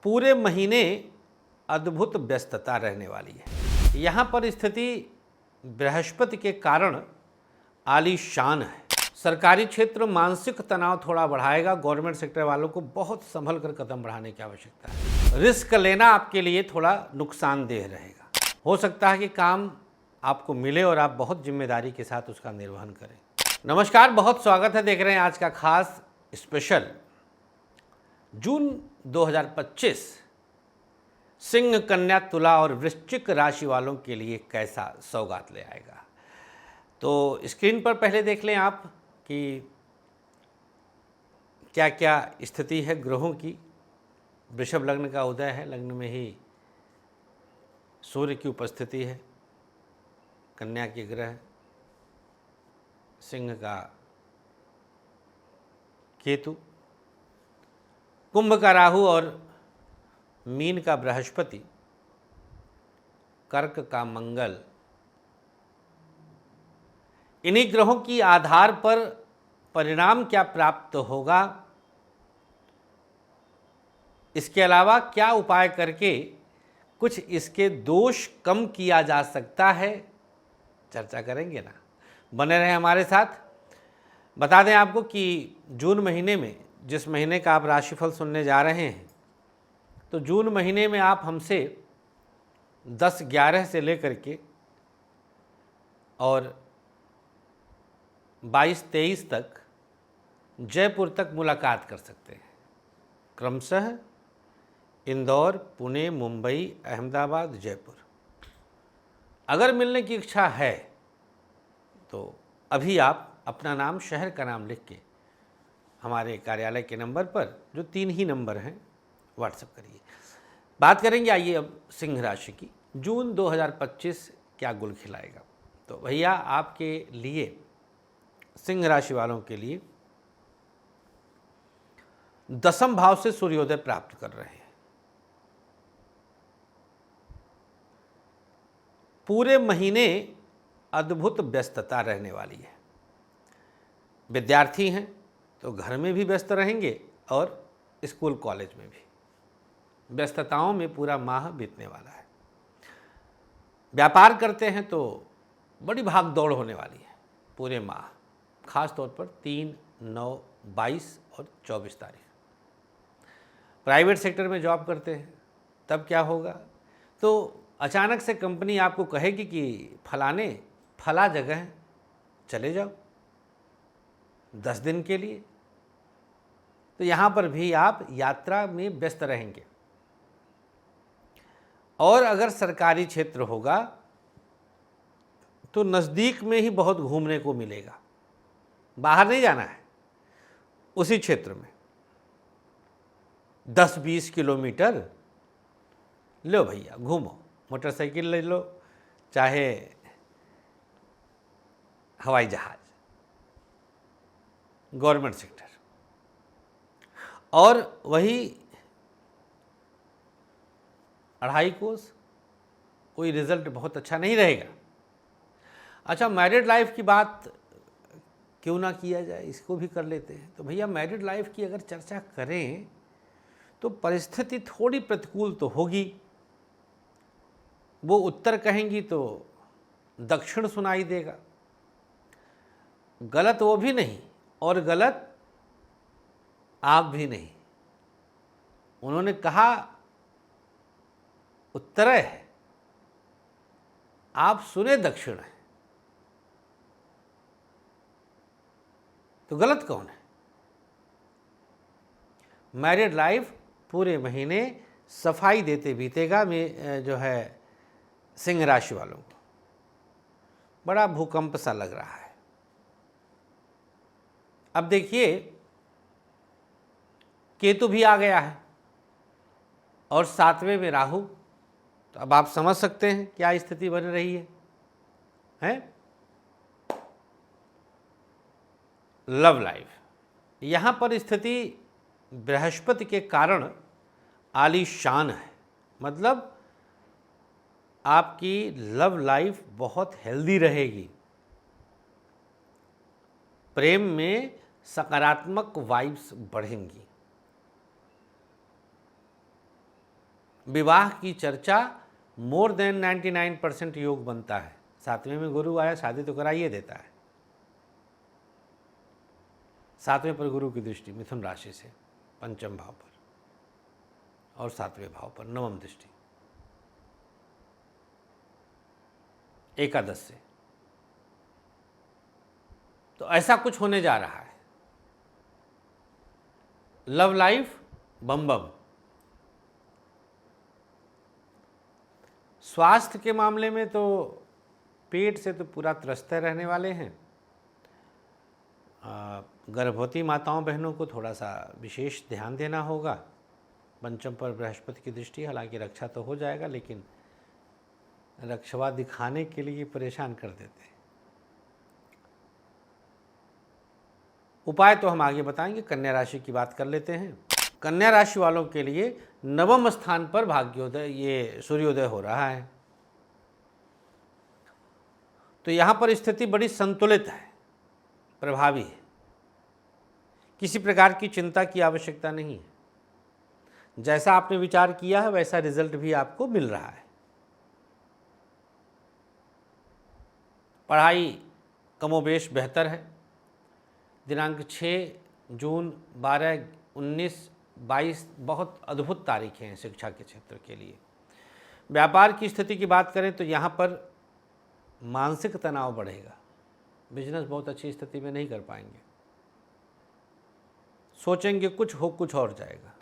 पूरे महीने अद्भुत व्यस्तता रहने वाली है। यहाँ पर स्थिति बृहस्पति के कारण आलीशान है। सरकारी क्षेत्र मानसिक तनाव थोड़ा बढ़ाएगा। गवर्नमेंट सेक्टर वालों को बहुत संभल कर कदम बढ़ाने की आवश्यकता है। रिस्क लेना आपके लिए थोड़ा नुकसानदेह रहेगा। हो सकता है कि काम आपको मिले और आप बहुत जिम्मेदारी के साथ उसका निर्वहन करें। नमस्कार, बहुत स्वागत है। देख रहे हैं आज का खास स्पेशल। जून 2025 सिंह, कन्या, तुला और वृश्चिक राशि वालों के लिए कैसा सौगात ले आएगा। तो स्क्रीन पर पहले देख लें आप कि क्या क्या स्थिति है ग्रहों की। वृषभ लग्न का उदय है, लग्न में ही सूर्य की उपस्थिति है, कन्या की ग्रह, सिंह का केतु, कुंभ का राहु और मीन का बृहस्पति, कर्क का मंगल। इन्हीं ग्रहों की आधार पर परिणाम क्या प्राप्त होगा, इसके अलावा क्या उपाय करके कुछ इसके दोष कम किया जा सकता है, चर्चा करेंगे ना। बने रहें हमारे साथ। बता दें आपको कि जून महीने में, जिस महीने का आप राशिफल सुनने जा रहे हैं, तो जून महीने में आप हमसे 10/11 से लेकर के और 22-23 तक जयपुर तक मुलाकात कर सकते हैं। क्रमशः इंदौर, पुणे, मुंबई, अहमदाबाद, जयपुर। अगर मिलने की इच्छा है तो अभी आप अपना नाम, शहर का नाम लिख के हमारे कार्यालय के नंबर पर, जो 3 ही नंबर हैं, व्हाट्सएप करिए। बात करेंगे आइए अब सिंह राशि की। जून 2025 क्या गुल खिलाएगा। तो भैया आपके लिए, सिंह राशि वालों के लिए 10वें भाव से सूर्योदय प्राप्त कर रहे हैं। पूरे महीने अद्भुत व्यस्तता रहने वाली है। विद्यार्थी हैं तो घर में भी व्यस्त रहेंगे और स्कूल कॉलेज में भी। व्यस्तताओं में पूरा माह बीतने वाला है। व्यापार करते हैं तो बड़ी भाग दौड़ होने वाली है पूरे माह, खास तौर पर 3, 9, 22 और 24 तारीख। प्राइवेट सेक्टर में जॉब करते हैं तब क्या होगा, तो अचानक से कंपनी आपको कहेगी कि फला जगह चले जाओ 10 दिन के लिए। तो यहाँ पर भी आप यात्रा में व्यस्त रहेंगे। और अगर सरकारी क्षेत्र होगा तो नज़दीक में ही बहुत घूमने को मिलेगा। बाहर नहीं जाना है, उसी क्षेत्र में 10-20 किलोमीटर लो भैया, घूमो। मोटरसाइकिल ले लो, चाहे हवाई जहाज, गवर्नमेंट सेक्टर। और वही 2.5 कोस, कोई रिजल्ट बहुत अच्छा नहीं रहेगा। अच्छा, मैरिड लाइफ की बात क्यों ना किया जाए, इसको भी कर लेते हैं। तो भैया मैरिड लाइफ की अगर चर्चा करें तो परिस्थिति थोड़ी प्रतिकूल तो होगी। वो उत्तर कहेंगी तो दक्षिण सुनाई देगा। गलत वो भी नहीं और गलत आप भी नहीं। उन्होंने कहा उत्तर है, आप सुने दक्षिण है, तो गलत कौन है। मैरिड लाइफ पूरे महीने सफाई देते बीतेगा में जो है सिंह राशि वालों को। बड़ा भूकंप सा लग रहा है। अब देखिए, केतु भी आ गया है और 7वें में राहु। तो अब आप समझ सकते हैं क्या स्थिति बन रही है? लव लाइफ, यहाँ पर स्थिति बृहस्पति के कारण आलीशान है। मतलब आपकी लव लाइफ बहुत हेल्दी रहेगी। प्रेम में सकारात्मक वाइब्स बढ़ेंगी। विवाह की चर्चा मोर देन 99% योग बनता है। 7वें में गुरु आया, शादी तो करा ही देता है। 7वें पर गुरु की दृष्टि मिथुन राशि से पंचम भाव पर और 7वें भाव पर नवम दृष्टि एकादश से, तो ऐसा कुछ होने जा रहा है। लव लाइफ बम बम। स्वास्थ्य के मामले में तो पेट से तो पूरा त्रस्त रहने वाले हैं। गर्भवती माताओं बहनों को थोड़ा सा विशेष ध्यान देना होगा। पंचम पर बृहस्पति की दृष्टि, हालांकि रक्षा तो हो जाएगा, लेकिन रक्षवा दिखाने के लिए परेशान कर देते हैं। उपाय तो हम आगे बताएंगे। कन्या राशि की बात कर लेते हैं। कन्या राशि वालों के लिए नवम स्थान पर भाग्योदय, ये सूर्योदय हो रहा है, तो यहां पर स्थिति बड़ी संतुलित है, प्रभावी है। किसी प्रकार की चिंता की आवश्यकता नहीं है। जैसा आपने विचार किया है वैसा रिजल्ट भी आपको मिल रहा है। पढ़ाई कमोबेश बेहतर है। दिनांक 6 जून, 12, 19, 22 बहुत अद्भुत तारीखें हैं शिक्षा के क्षेत्र के लिए। व्यापार की स्थिति की बात करें तो यहाँ पर मानसिक तनाव बढ़ेगा। बिजनेस बहुत अच्छी स्थिति में नहीं कर पाएंगे। सोचेंगे कुछ हो, कुछ और जाएगा।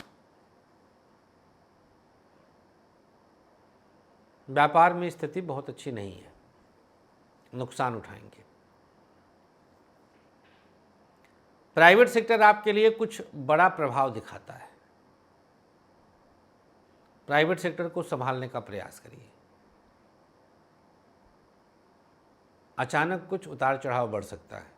व्यापार में स्थिति बहुत अच्छी नहीं है, नुकसान उठाएंगे। प्राइवेट सेक्टर आपके लिए कुछ बड़ा प्रभाव दिखाता है। प्राइवेट सेक्टर को संभालने का प्रयास करिए। अचानक कुछ उतार चढ़ाव बढ़ सकता है।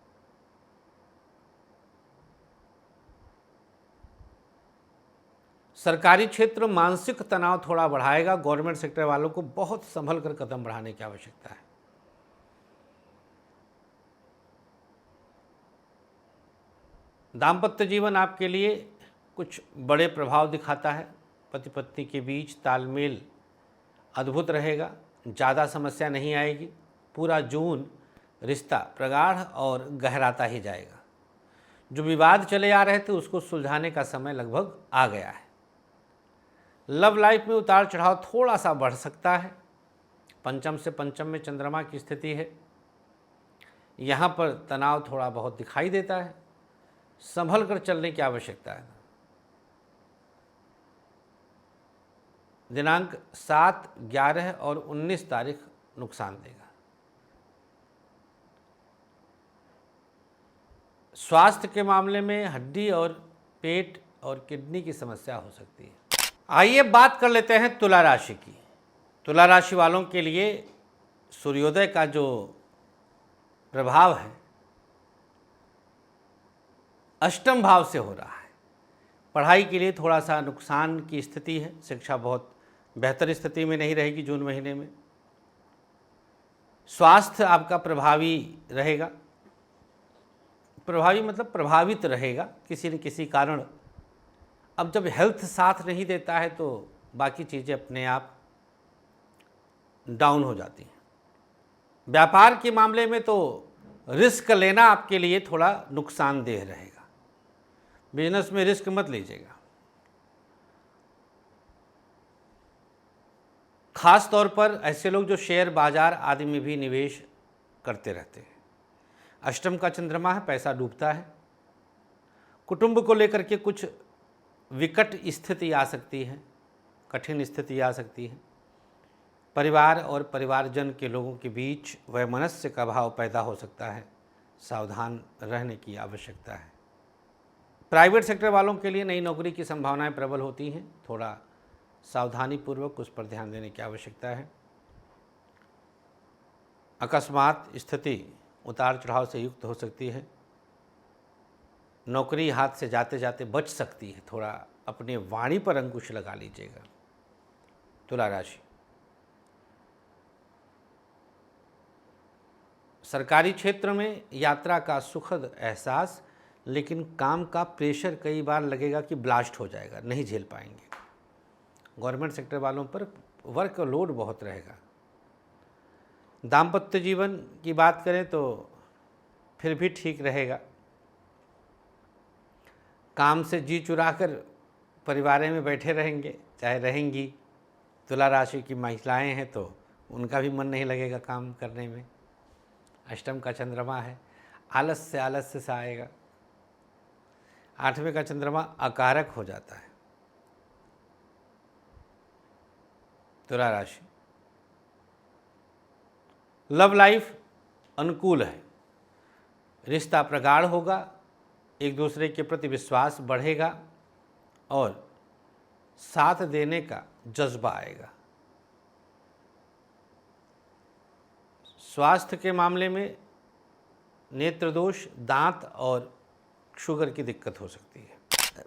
सरकारी क्षेत्र मानसिक तनाव थोड़ा बढ़ाएगा। गवर्नमेंट सेक्टर वालों को बहुत संभल कर कदम बढ़ाने की आवश्यकता है। दाम्पत्य जीवन आपके लिए कुछ बड़े प्रभाव दिखाता है। पति पत्नी के बीच तालमेल अद्भुत रहेगा, ज़्यादा समस्या नहीं आएगी। पूरा जून रिश्ता प्रगाढ़ और गहराता ही जाएगा। जो विवाद चले आ रहे थे उसको सुलझाने का समय लगभग आ गया है। लव लाइफ में उतार चढ़ाव थोड़ा सा बढ़ सकता है। पंचम से पंचम में चंद्रमा की स्थिति है, यहाँ पर तनाव थोड़ा बहुत दिखाई देता है। संभल कर चलने की आवश्यकता है। दिनांक 7, 11 और 19 तारीख नुकसान देगा। स्वास्थ्य के मामले में हड्डी और पेट और किडनी की समस्या हो सकती है। आइए बात कर लेते हैं तुला राशि की। तुला राशि वालों के लिए सूर्योदय का जो प्रभाव है अष्टम भाव से हो रहा है। पढ़ाई के लिए थोड़ा सा नुकसान की स्थिति है। शिक्षा बहुत बेहतर स्थिति में नहीं रहेगी जून महीने में। स्वास्थ्य आपका प्रभावी रहेगा। प्रभावी मतलब प्रभावित रहेगा किसी न किसी कारण। अब जब हेल्थ साथ नहीं देता है तो बाकी चीज़ें अपने आप डाउन हो जाती हैं। व्यापार के मामले में तो रिस्क लेना आपके लिए थोड़ा नुकसानदेह रहेगा। बिजनेस में रिस्क मत लीजिएगा। खास तौर पर ऐसे लोग जो शेयर बाजार आदि में भी निवेश करते रहते हैं। अष्टम का चंद्रमा है, पैसा डूबता है। कुटुंब को लेकर के कुछ विकट स्थिति आ सकती है, कठिन स्थिति आ सकती है। परिवार और परिवारजन के लोगों के बीच वैमनस्य का भाव पैदा हो सकता है। सावधान रहने की आवश्यकता है। प्राइवेट सेक्टर वालों के लिए नई नौकरी की संभावनाएं प्रबल होती हैं। थोड़ा सावधानीपूर्वक उस पर ध्यान देने की आवश्यकता है। अकस्मात स्थिति उतार चढ़ाव से युक्त हो सकती है। नौकरी हाथ से जाते जाते बच सकती है। थोड़ा अपने वाणी पर अंकुश लगा लीजिएगा। तुला राशि, सरकारी क्षेत्र में यात्रा का सुखद एहसास, लेकिन काम का प्रेशर कई बार लगेगा कि ब्लास्ट हो जाएगा, नहीं झेल पाएंगे। गवर्नमेंट सेक्टर वालों पर वर्क लोड बहुत रहेगा। दाम्पत्य जीवन की बात करें तो फिर भी ठीक रहेगा। काम से जी चुराकर परिवार में बैठे रहेंगे, चाहे रहेंगी। तुला राशि की महिलाएं हैं तो उनका भी मन नहीं लगेगा काम करने में। अष्टम का चंद्रमा है, आलस्य से आएगा। 8वें का चंद्रमा अकारक हो जाता है। तुला राशि, लव लाइफ अनुकूल है, रिश्ता प्रगाढ़ होगा, एक दूसरे के प्रति विश्वास बढ़ेगा और साथ देने का जज्बा आएगा। स्वास्थ्य के मामले में नेत्र दोष, दांत और शुगर की दिक्कत हो सकती है।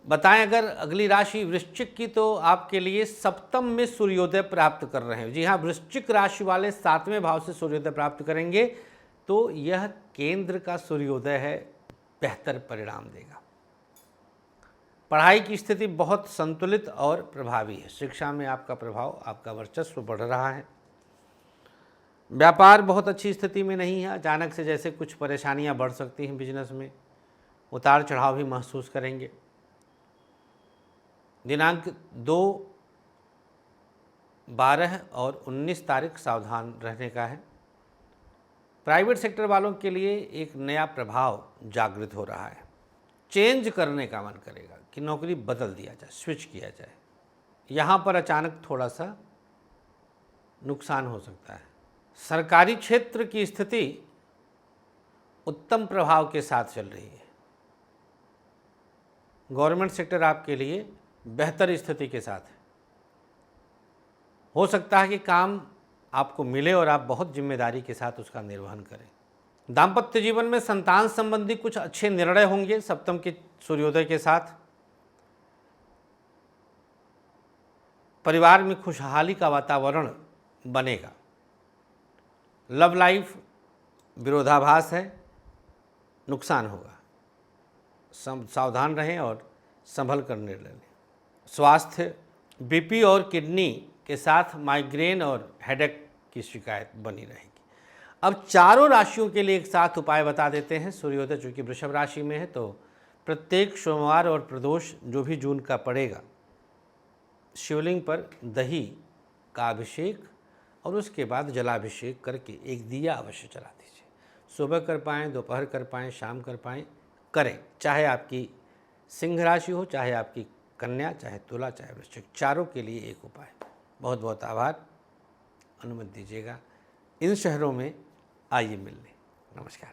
बताएं अगर अगली राशि वृश्चिक की, तो आपके लिए सप्तम में सूर्योदय प्राप्त कर रहे हैं। जी हाँ, वृश्चिक राशि वाले 7वें भाव से सूर्योदय प्राप्त करेंगे तो यह केंद्र का सूर्योदय है, बेहतर परिणाम देगा। पढ़ाई की स्थिति बहुत संतुलित और प्रभावी है। शिक्षा में आपका प्रभाव, आपका वर्चस्व बढ़ रहा है। व्यापार बहुत अच्छी स्थिति में नहीं है। अचानक से जैसे कुछ परेशानियां बढ़ सकती हैं बिजनेस में, उतार चढ़ाव भी महसूस करेंगे। दिनांक 2, 12 और 19 तारीख सावधान रहने का है। प्राइवेट सेक्टर वालों के लिए एक नया प्रभाव जागृत हो रहा है। चेंज करने का मन करेगा कि नौकरी बदल दिया जाए, स्विच किया जाए। यहाँ पर अचानक थोड़ा सा नुकसान हो सकता है। सरकारी क्षेत्र की स्थिति उत्तम प्रभाव के साथ चल रही है। गवर्नमेंट सेक्टर आपके लिए बेहतर स्थिति के साथ है। हो सकता है कि काम आपको मिले और आप बहुत जिम्मेदारी के साथ उसका निर्वहन करें। दाम्पत्य जीवन में संतान संबंधी कुछ अच्छे निर्णय होंगे सप्तम के सूर्योदय के साथ। परिवार में खुशहाली का वातावरण बनेगा। लव लाइफ विरोधाभास है, नुकसान होगा। सावधान रहें और संभल कर निर्णय लें। स्वास्थ्य, बीपी और किडनी के साथ माइग्रेन और हेडेक की शिकायत बनी रहेगी। अब चारों राशियों के लिए एक साथ उपाय बता देते हैं। सूर्योदय चूँकि वृषभ राशि में है तो प्रत्येक सोमवार और प्रदोष जो भी जून का पड़ेगा, शिवलिंग पर दही का अभिषेक और उसके बाद जलाभिषेक करके एक दिया अवश्य जला दीजिए। सुबह कर पाएँ, दोपहर कर पाएँ, शाम कर पाएँ, करें। चाहे आपकी सिंह राशि हो, चाहे आपकी कन्या, चाहे तुला, चाहे वृश्चिक, चारों के लिए एक उपाय। बहुत बहुत आभार। अनुमति दीजिएगा इन शहरों में आइए मिलने। नमस्कार।